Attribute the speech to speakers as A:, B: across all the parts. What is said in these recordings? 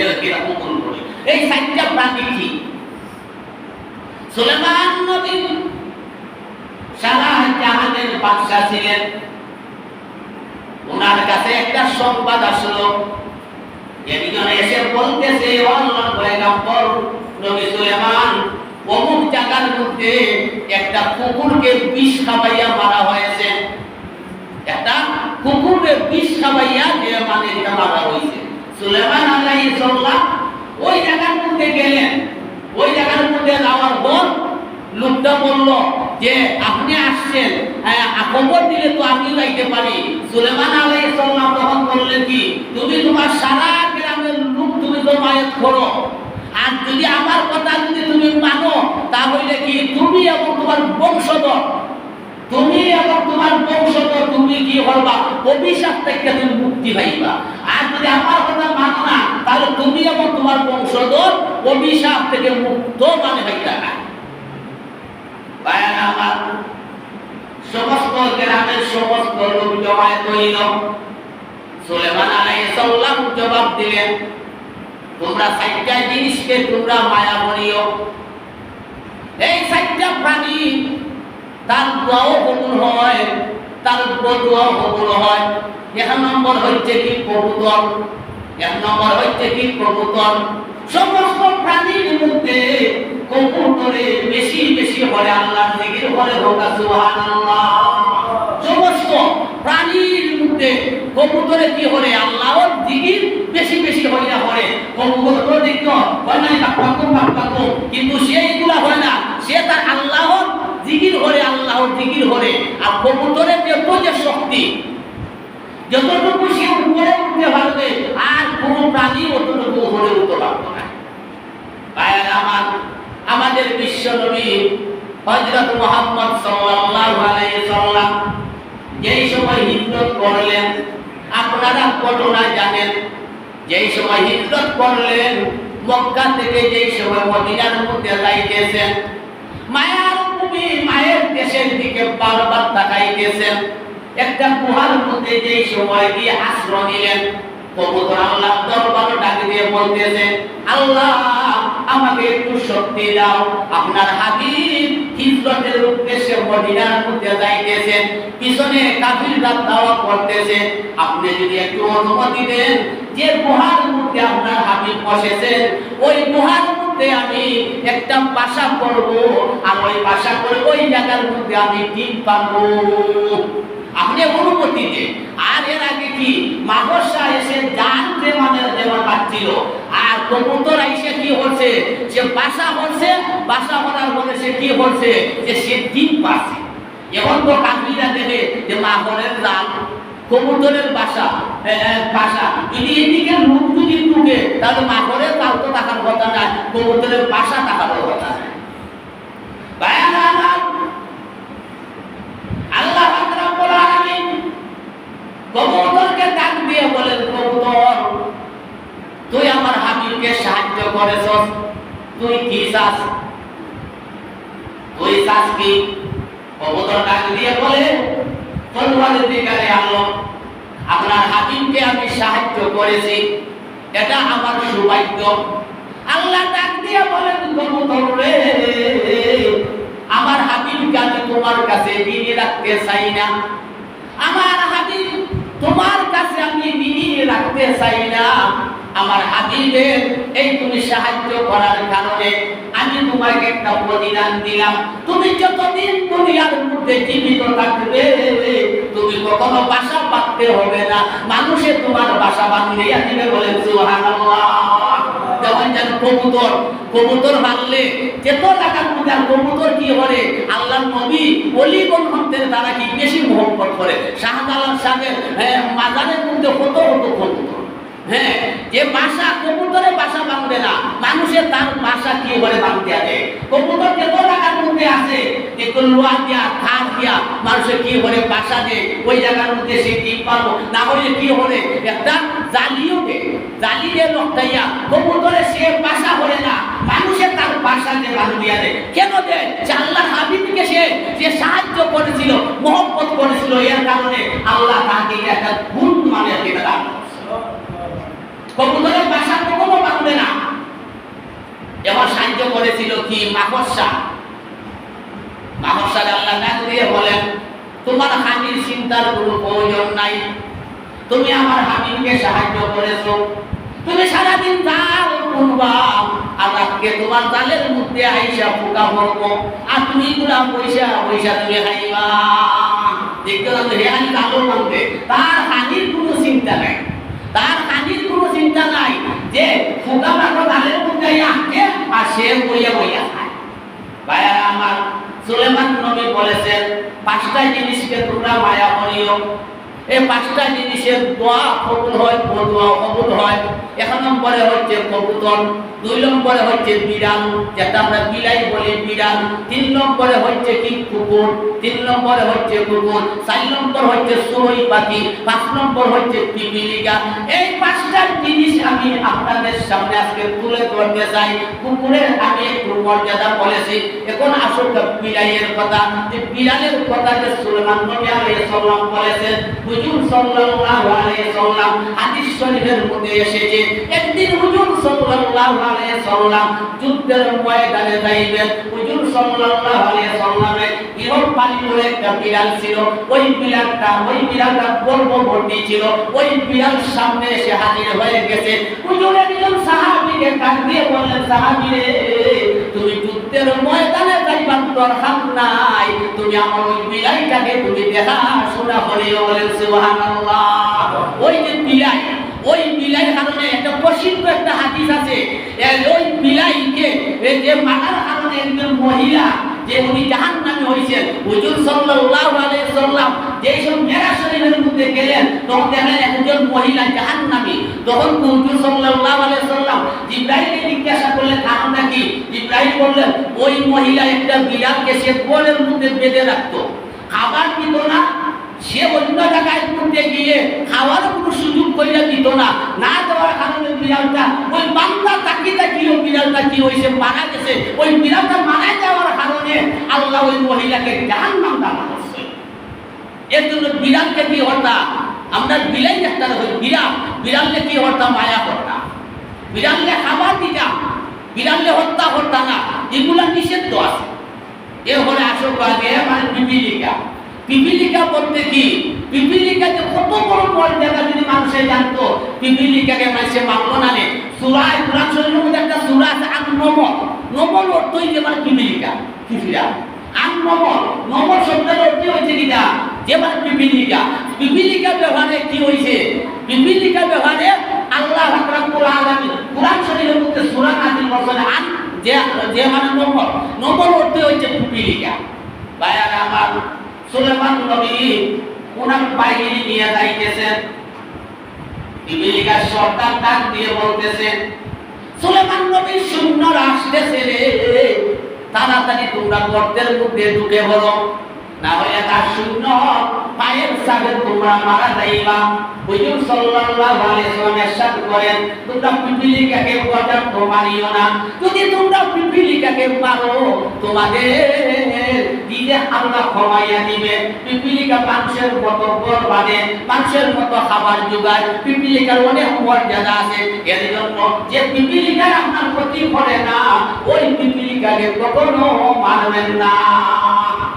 A: এরকম করে এই সাতটা প্রাণী কি? সুলেমান নবী সারা জাহানের বাদশা ছিলেন। ওনার কাছে একটা সংবাদ আসলো, একজন এসে বলতেছে, ও আল্লাহর পয়গম্বর নবী সুলেমান, অমুক জায়গার মধ্যে একটা কুকুরকে বিষ খাওয়াইয়া মারা হয়েছে। একটা কুকুরকে বিষ খাওয়াইয়া যে মানে এটা মারা হয়েছে। সুলেমান আলাইহিস সালাম ওই জায়গার মধ্যে গেলেন। ওই জায়গার মধ্যে যাওয়ার পর লোকটা বলল যে আপনি আসছেন, খবর দিলে তো আমি যাইতে পারি। সুলেমান আলাইহিস সালাম তখন বললেন কি, তুমি তোমার সারা গ্রামের লোক তুমি জমায়েত করো, আর যদি আমার কথা যদি তুমি মানো তাহলে কি তুমি এবং তোমার বংশধর, তুমি এবং তোমার বংশধর তুমি কি করবা, অভিশাপ থেকে তুমি মুক্তি পাইবা। আর যদি আমার কথা মানো না তাহলে তুমি এবং তোমার বংশধর অভিশাপ থেকে মুক্ত মানে হইতা না। ভাইরা আমার, সমস্ত গ্রামের সমস্ত লোক জমায়েত হইল। সুলেমান আলাইহিস সালাম জবাব দিলেন, তোমরা সাতটা জিনিসকে তোমরা মায়া করিও। এই সাতটা প্রাণী তার দোয়াও কবুল হয়, তার বদুয়াও কবুল হয়। এক নম্বর হচ্ছে কি কবুতর। এক নম্বর হচ্ছে কি কবুতর। সমস্ত প্রাণীর মধ্যে কবুতরে বেশি বেশি হলে আল্লাহর জিকির করে হোক সুবহানাল্লাহ। সমস্ত প্রাণীর মধ্যে কবুতরে কি হলে আল্লাহর জিকির বেশি বেশি হইয়া হয়। কবুতর দেখো হয় না কাকু, কিন্তু সেইগুলা হয় না, সে তার আল্লাহর জিকির করে, আল্লাহর জিকির করে। আর কবুতরের যে শক্তি, যতটুকু সে উপরে উঠতে পারবে আর কোন প্রাণী অতটুকু উপরে উঠতে পারবে না। ভাইরা আমার, আমাদের বিশ্ব নবী হযরত মুহাম্মদ সাল্লাল্লাহু আলাইহি সাল্লাম যেই সময় হিজরত করলেন, আপনারা ঘটনা জানেন, যেই সময় হিজরত করলেন মক্কা থেকে যেই সময় মদিনার মধ্যে যাইতেছেন, মায়ার নবী মায়ের দেশের দিকে বারবার তাকাইতেছেন। একটা গুহার মধ্যে যেই সময় গিয়ে আশ্রয় নিলেন, কবুতর আল্লাহ দরবারে ডাক দিয়ে বলতেছে, আল্লাহ আমাকে একটু শক্তি দাও। আপনার হাবিব হিজরতের উদ্দেশ্যে মদিনার মধ্যে যাইতেছেন, পিছনে কাফিররা দাওয়া করতেছে, আপনি যদি একটু অনুমতি দেন, যে গুহার মধ্যে আপনার হাবিব বসেছেন ওই গুহার মধ্যে আমি একটা বাসা করব, আর ওই বাসা করে ওই জায়গার মধ্যে আমি ডিম পাবো, আপনি অনুমতি দেন। আর এর আগে কি মাকড়সা এসে জানতে মানে দেওয়া পাচ্ছিল, আর কবুতর এসে কি হচ্ছে, সে বাসা করছে, বাসা করার পরে সে কি হচ্ছে, যে সে ডিম পাচ্ছে। এখন তো কাফিররা দেখে যে মাকড়ের জাল, কবুতরের বাসা, যদি এদিকে লোক যদি ঢুকে তাহলে মাকড়ের জাল তো থাকার কথা না, কবুতরের বাসা থাকার কথা না। ভাইরা আমার, আল্লাহ রাব্বুল আলামিন কবুতরকে ডাক দিয়ে বলেন, কবুতর তুই আমার হাবিবকে সাহায্য করেছস, তুই কি চাস, তুই চাস কি? কবুতর ডাক দিয়ে বলে, পরওয়ারদিগারে আল্লাহ, আপনার হাবিবকে আমি সাহায্য করেছি, এটা আমার সৌভাগ্য। আল্লাহ ডাক দিয়ে বলেন, কবুতর রে, আমার হাবিবকে আমি তোমার কাছে বিনিয়ে রাখতে চাই না, আমার হাবিব তোমার কাছে আমি বিনিয়ে রাখতে চাই না। আমার হাবিবের এই তুমি সাহায্য করার কারণে আমি তোমাকে একটা প্রতিদান দিলাম, তুমি যতদিন দুনিয়ার মধ্যে জীবিত থাকবে তুমি কখনো বাসা বাঁধতে হবে না, মানুষে তোমার বাসা বাঁধিয়ে দিবে। বলেন সুবহানাল্লাহ। যেমন যেন কবুতর, কবুতর মারলে যেত টাকার মধ্যে কবুতর কি করে, আল্লাহর নবী ওলিগণ হতেন, তারা কি বেশি মহব্বত করে। শাহজালাল সাহেবের মাজারের মধ্যে কত কত কবুতর, যে বাসা কবুতরে বাসা বাঁধবে না, মানুষের তার বাসা কি করে বাঁধতে আছে। কবুতর যেত টাকার মধ্যে আছে, একটু লোহা দিয়া খাট দিয়া মানুষের কি করে বাসা দেয়, ওই জায়গার মধ্যে সে ডিম পাবো না হলে কি হবে, একটা জালিও দেয়, জালি দিয়ে লটাইয়া কবুতরে সে বাসা করে না, মানুষের তার বাসা দিয়ে বাঁধিয়া দেয়। কেন দেয়? আল্লাহর হাবিবকে সে যে সাহায্য করেছিল, মহব্বত করেছিল, এর কারণে আল্লাহ তাকে একটা গুণ মানে দান। কবুতরের বাসা কখনো করেছিল কি মাকড়সা। মাকড়সা আল্লাহ ডাক দিয়ে বলেন, তোমার হানির চিন্তার কোনো প্রয়োজন নাই, তুমি আমার হাবিবকে সাহায্য করেছো, তুমি সারাদিন জাল করবা, আর আজকে তোমার জালের মধ্যে আইসা পোকা পড়বো, আর তুমি গুলা পয়সা পয়সা তুমি খাইবা। দেখতে পাচ্ছ হেয়ানি জালও বলতে তার হানির কোনো চিন্তা নাই, তার হানির কোনো চিন্তা নাই যে পোকা মাকড় জালের মধ্যে আসে আর সে বইয়া বইয়া খায়। ভাইয়া আমার, সুলেমান নবী বলেছেন 5টা জিনিসকে তোমরা মায়া করিও, এই 5টা জিনিসের দোয়া কবুল হয়, দোয়া কবুল হয়। 1 নম্বরে হচ্ছে কবুতর, 2 নম্বরে হচ্ছে বিড়াল, যেটা আমরা বিলাই বলি বিড়াল, 3 নম্বরে হচ্ছে কি কুকুর, 3 নম্বরে হচ্ছে কুকুর, 4 নম্বর হচ্ছে চড়ুই পাখি, 5 নম্বর হচ্ছে পিপিলিকা। এই 5টা জিনিস আমি আপনাদের সামনে আজকে তুলে ধরতে চাই। কুকুরের আমি একটু মর্যাদা বলেছি, এখন আসল বিড়ালের কথা। যে বিড়ালের কথা যে সুলেমান নবী আলাইহিস সালাম বলেছেন, হুজুর সাল্লাল্লাহু আলাইহি সাল্লাম হাদিস শরীফের মধ্যে এসেছে, একদিন হুজুর সাল্লাল্লাহু আলাইহি সাল্লাম যুদ্ধের ময়দানে যাইবেন। হুজুর সাল্লাল্লাহু আলাইহি সাল্লামের গৃহপালিত একটা বিড়াল ছিল, ওই বিড়ালটা গর্ভবতী ছিল। ওই বিড়াল সামনে এসে হাজির হয়ে গেছে। হুজুর একজন সাহাবীকে ডাক দিয়ে বললেন, সাহাবী রে, তুমি যুদ্ধের ময়দানে যাইবার দরকার নাই, তুমি আমার ওই বিড়ালটাকে তুমি দেখাশোনা করিও। বলেন সুবহানাল্লাহ। ওই যে বিলাই, ওই বিলাই কারণে একটা প্রসিদ্ধ একটা হাদিস আছে, ওই বিলাইকে যে মারার কারণে একজন মহিলা যে উনি জাহান্নামী হয়েছেন, হুজুর সাল্লাল্লাহু আলাইহি সাল্লাম যেই সব মেরাজ শরীফের মধ্যে গেলেন, তখন দেখলেন একজন মহিলা জাহান্নামী। তখন হুজুর সাল্লাল্লাহু আলাইহি সাল্লাম জিবরাইলকে জিজ্ঞাসা করলেন কারণটা কি। জিবরাইল বললেন, ওই মহিলা একটা বিড়ালকে সে গোয়ালের মধ্যে বেঁধে রাখতো, খাবার দিত না, সে অন্য জায়গায় ঘুরতে গিয়ে খাওয়ার কোনো সুযোগ কইরা দিত না, না দেওয়ার কারণে বিড়ালটা ওই বান্দা তাকিয়ে বিড়ালটা কি হয়েছে, মারা গেছে। ওই বিড়ালটা মারা যাওয়ার কারণে আল্লাহ ওই মহিলাকে জাহান্নাম দান করছে। এর জন্য বিড়ালকে কি হতাম আমরা, বিলাই একটা বিড়ালকে কি হতাম, মায়া করতাম, বিড়ালকে খাবার দিতাম, বিড়ালকে হত্যা করতাম না, এগুলা নিষিদ্ধ আছে। এ হলে আসল কাজে মানে পিপিলিকা। পিপিলিকা বলতে কি, পিপিলিকা যে কত বড় মর্যাদা যদি মানুষে জানতো, পিপিলিকাকে মানুষে মানলো না। সূরায়ে কুরআন শরীফের মধ্যে একটা সূরা আছে আন-নমল। নমল অর্থই যে মানে পিপিলিকা, পিপিলিকা। আন-নমল, নমল শব্দের অর্থ হচ্ছে কিটা, যে মানে পিপিলিকা। পিপিলিকা ব্যবহারে কি হইছে, পিপিলিকা ব্যবহারে আল্লাহ রাব্বুল আলামিন কুরআন শরীফের মধ্যে সূরা নাযিল করেছেন আন, যে মানে নমল। নমল অর্থ হচ্ছে পিপিলিকা। ভাইয়ারা আমার, সুলেমান নবী ওনার বাহিনী নিয়ে যাইতেছেন, পিপিলিকার সর্দার ডাক দিয়ে বলতেছেন, সুলেমান নবীর সৈন্যরা আসতেছে রে, তাড়াতাড়ি তোমরা গর্তের মধ্যে ঢুকে পড়ো, না হলে তার সৈন্য পায়ের সাথে তোমরা মারা যাইবা। হুজুর সাল্লাল্লাহু আলাইহি ওয়াসাল্লাম ইরশাদ করেন, তোমরা পিপিলিকাকে পর্যন্ত মারিও না, যদি তোমরা পিপিলিকাকে মারো তোমাদের দিলে আল্লাহ ক্ষমাইয়া দিবে। পিপিলিকা মানুষের মতো ঘর বাঁধে, মানুষের মতো খাবার যোগায়, পিপিলিকার অনেক মর্যাদা আছে। এর জন্য যে পিপিলিকা আপনার ক্ষতি করে না, ওই পিপিলিকাকে কখনো মারবেন না,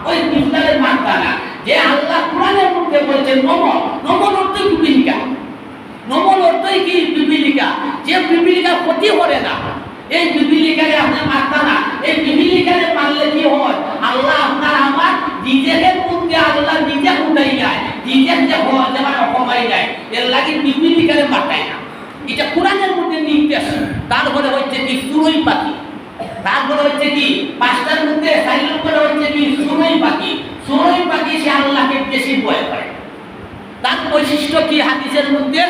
A: ওই পিপিলিকাকে মারবে না। যে আল্লাহ কোরআনের মধ্যে বলেছেন নমল, নমল অর্থই পিপিলিকা, নমল অর্থই কি পিপিলিকা, যে পিপিলিকা ক্ষতি করে না, এই পিপিলিকাকে আপনি মারবেন না। এই পিপিলিকাকে মারলে কি হয়, আল্লাহ আপনার আমার নিজেদের মধ্যে আল্লাহ নিজে উঠাই যায়, নিজের যে হয় যেমন কমাই যায়, এর লাগে পিপিলিকাকে মারতাই না। এটা কোরআনের মধ্যে নির্দেশ। তারপরে হচ্ছে কি চড়ুই পাখি, তারপরে হচ্ছে কি 5টার মধ্যে 4 নম্বরে হচ্ছে কি চড়ুই পাখি। চড়ুই পাখি সে আল্লাহকে বেশি ভয় করে, তার বৈশিষ্ট্য কি হাদিসের মধ্যে,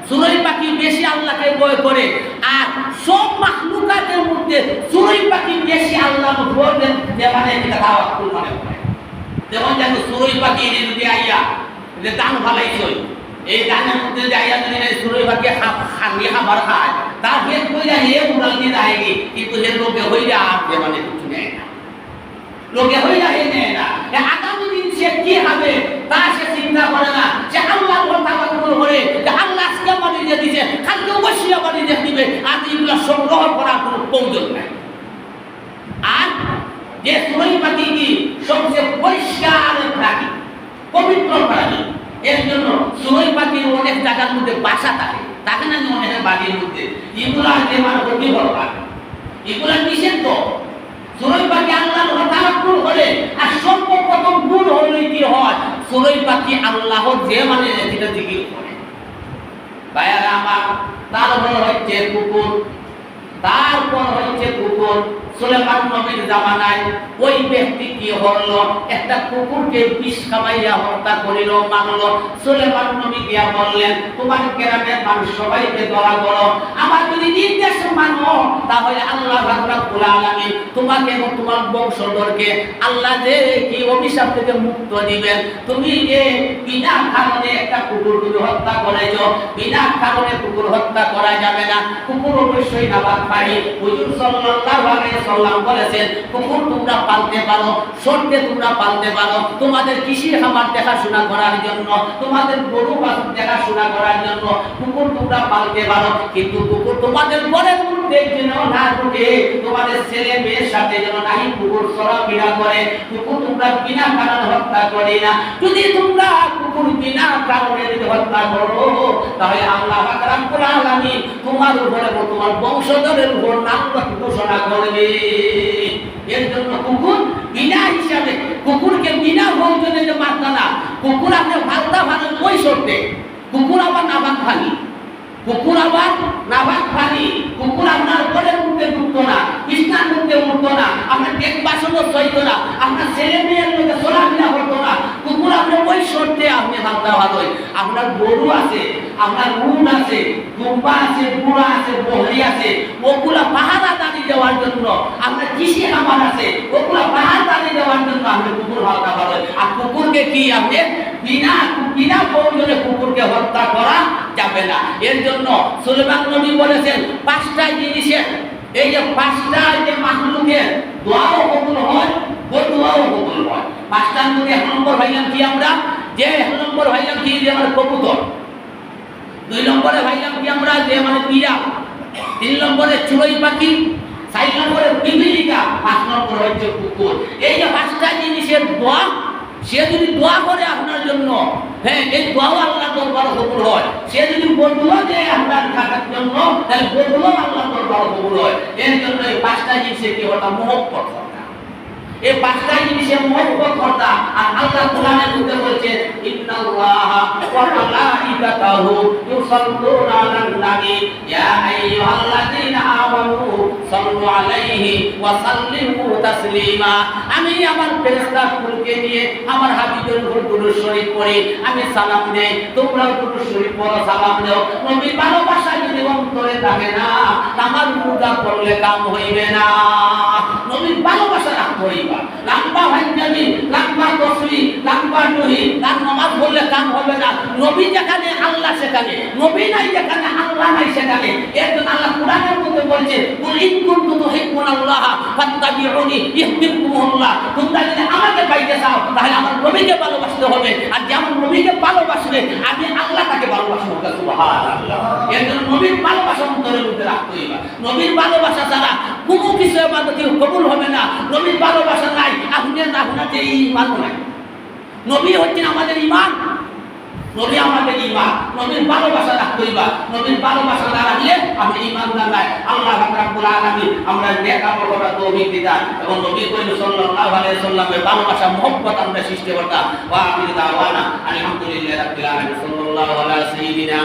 A: চড়ুই পাখি বেশি আল্লাহকে ভয় করে। আর সব মাখলুকাতের মধ্যে চড়ুই পাখি বেশি আল্লাহ ভয় যে মানে এটা তাওয়াক্কুল মনে করে। যেমন দেখো চড়ুই পাখি যদি আইয়া যে দান ফালাইছই, এই দানের মধ্যে যে আইয়া যদি চড়ুই পাখি খাবার খায়, তার পেট কইরা হে উড়াল দিয়ে যায়নি, কিন্তু এর লোকে হইয়া আর যে মানে কিছু নেয় না, লোকে হইয়া হে নেয় না। আগামী দিন সে কি হবে তা সে চিন্তা করে না, সে আল্লাহর উপর তাওয়াক্কুল করে, যে আল্লাহ আজকে আমাদের দিয়ে দিয়েছে, কালকে অবশ্যই আমাদের দিয়ে দিবে, আর এগুলো সংগ্রহ করার কোনো প্রয়োজন নাই। পাখি কি সবচেয়ে পরিষ্কার প্রাণী, পবিত্র প্রাণী। এর জন্য চড়ুই পাখির অনেক জায়গার মধ্যে বাসা থাকে না অনেক বাড়ির মধ্যে, এগুলা যে মানুষ কি বলবা, এগুলা নিষিদ্ধ। চড়ুই পাখি আল্লাহর তাওয়াক্কুল করে, আর সর্বপ্রথম গুণ হলো কি হয়, চড়ুই পাখি আল্লাহর যে মানে যেটা জিকির করে। ভাইয়ারা আমার, তারপর হচ্ছে কুকুর, তারপর হচ্ছে কুকুর। সুলেমান নবীর জামানায় ওই ব্যক্তি কি হলো, একটা কুকুরকে বিষ খাওয়াইয়া হত্যা করিল, মারল। সুলেমান নবী গিয়া বললেন, তোমার গ্রামের মানুষ সবাইকে দোয়া করো, আমার যদি নির্দেশ মানো তাহলে আল্লাহ রাব্বুল আলামিন তোমাকে এবং তোমার বংশধরকে আল্লাহ যে কি অভিশাপ থেকে মুক্ত দিবেন। তুমি যে বিনা কারণে একটা কুকুর তুমি হত্যা করেছো, বিনা কারণে কুকুর হত্যা করা যাবে না, কুকুর অবশ্যই নাবাদকারী। হুজুর সাল্লাল্লাহু আলাইহি সাল্লাম বলেছেন, কুকুর তোমরা পালতে পারো, সরতে তোমরা পালতে পারো, তোমাদের কৃষি খামার দেখাশোনা করার জন্য, তোমাদের গরু বাছুর দেখাশোনা করার জন্য কুকুর তোমরা পালতে পারো, কিন্তু কুকুর তোমাদের ঘরের মধ্যে যেন না ঢুকে, তোমাদের ছেলে মেয়ের সাথে যেন নাই কুকুর চলাফেরা করে। কুকুর তোমরা বিনা কারণে হত্যা করে না। যদি তোমরা কুকুর বিনা কারণে যদি হত্যা করো তাহলে আল্লাহ রাব্বুল আলামিন তোমার উপরে এবং তোমার বংশধরের উপর লানত ঘোষণা করবে। এর জন্য কুকুর বিনা হিসাবে, কুকুরকে বিনা প্রয়োজনে যে মারতা না, কুকুর আপনি ভালতা ভালো ওই সরতে, কুকুর আবার নাবাক খালি, কুকুর আবার নাবাক খালি, কুকুর আপনার ঘরের মধ্যে ঢুকতো না, বিছনার মধ্যে উঠতো না, আপনার ডেক বাসনও সইতো না, আপনার ছেলে মেয়ের মধ্যে চলাফেরা করতো না। কুকুর আপনি ওই সরতে আপনি ভালতা ভালোই। আপনার গরু আছে, আপনার উট আছে, দুম্বা আছে, বুড়া আছে, বহরি আছে, ওগুলা পাহারাদারি দেওয়ার জন্য, আপনার কৃষি খামার আছে, ওগুলা পাহারাদারি দেওয়ার জন্য আপনি কুকুর ভালতা ভালোই। আর কুকুরকে কি আপনি বিনা প্রয়োজনে কুকুরকে হত্যা করা যাবে না। এর জন্য সুলেমান নবী বলেছেন, পাঁচটা জিনিসের, এই যে পাঁচটা যে মাখলুকের দোয়াও কবুল হয়, বদুয়াও কবুল হয়। পাঁচটার মধ্যে এক নম্বর ভাইলাম কি আমরা, যে এক নম্বর ভাইলাম কি যে আমার কবুতর, দুই নম্বরে ভাইলাম কি আমরা যে মানে পিরা, তিন নম্বরে চড়ুই পাখি, চার নম্বরে পিপিলিকা, পাঁচ নম্বর হচ্ছে কুকুর। এই যে পাঁচটা জিনিসের দোয়া, সে যদি দোয়া করে আপনার জন্য, হ্যাঁ এই দোয়াও আল্লাহ দরবারে কবুল হয়। সে যদি বদুয়া দেয় আপনার থাকার জন্য, তাহলে বদুয়াও আল্লাহ দরবারে কবুল হয়। এর জন্য এই পাঁচটা জিনিসের কি হতা মহব্বত হয়, এই পাঁচটা জিনিসের মহব্বত কর্তা। আর আল্লাহ কোরআনের মধ্যে বলেছেন, ইন্নাল্লাহা ওয়া মালাইকাতাহু ইউসাল্লুনা আলান নবী ইয়া আইয়ুহাল্লাযীনা আমানু সাল্লু আলাইহি ওয়া সাল্লিমু তাসলিমা। আমি আমার ফেরেশতাগুলোকে নিয়ে আমার হাবিবের উপর দুরূদ শরীফ পড়ি, আমি সালাম দেই, তোমরাও দুরূদ শরীফ পড়ো, সালাম দাও। নবীর ভালোবাসা যদি অন্তরে থাকে না, আমার মুদা পড়লে কাম হইবে না। নবীর ভালোবাসা রাখতে হইবে। লম্বা ভাইজানি, লম্বা তসবি, লম্বা নহি, তার নামাজ পড়লে কাম হবে না। নবী যেখানে আল্লাহ সেখানে, নবী নাই যেখানে আল্লাহ নাই সেখানে। এর জন্য আল্লাহ কোরআনের মধ্যে বলছে, কুল ইন কুনতুম তুহিব্বুনাল্লাহ ফাত্তাবিউনি ইউহিব্বুকুমুল্লাহ। তোমরা যদি আমাকে পাইতে চাও তাহলে আমার নবীকে ভালোবাসতে হবে, আর যেমন নবীকে ভালোবাসবে আমি আল্লাহ তাকে ভালোবাসবো। সুবহানাল্লাহ। এর জন্য নবীর ভালোবাসা অন্তরের মধ্যে রাখতে হইবে। নবীর ভালোবাসা ছাড়া কোনো কিছু ইবাদত কবুল হবে না। নবীর ভালোবাসা নাই, আপনাদের ঈমান নাই। নবী হচ্ছেন আমাদের ঈমান, নবী আমাদের ঈমান। নবীর ভালোবাসা রাখতে হইবে। নবীর ভালোবাসা না রাখলে আপনি ঈমানদার নাই। আল্লাহ রাব্বুল আলামিন আমরা নেক আমল করার তৌফিক দিতা এবং নবী করিম সাল্লাল্লাহু আলাইহি সাল্লামের ভালোবাসা মহব্বত আমরা সৃষ্টি করতা। ওয়া আখিরু দাওয়ানা আলহামদুলিল্লাহি রাব্বিল আলামিন। সাল্লাল্লাহু আলা সাইয়্যিদিনা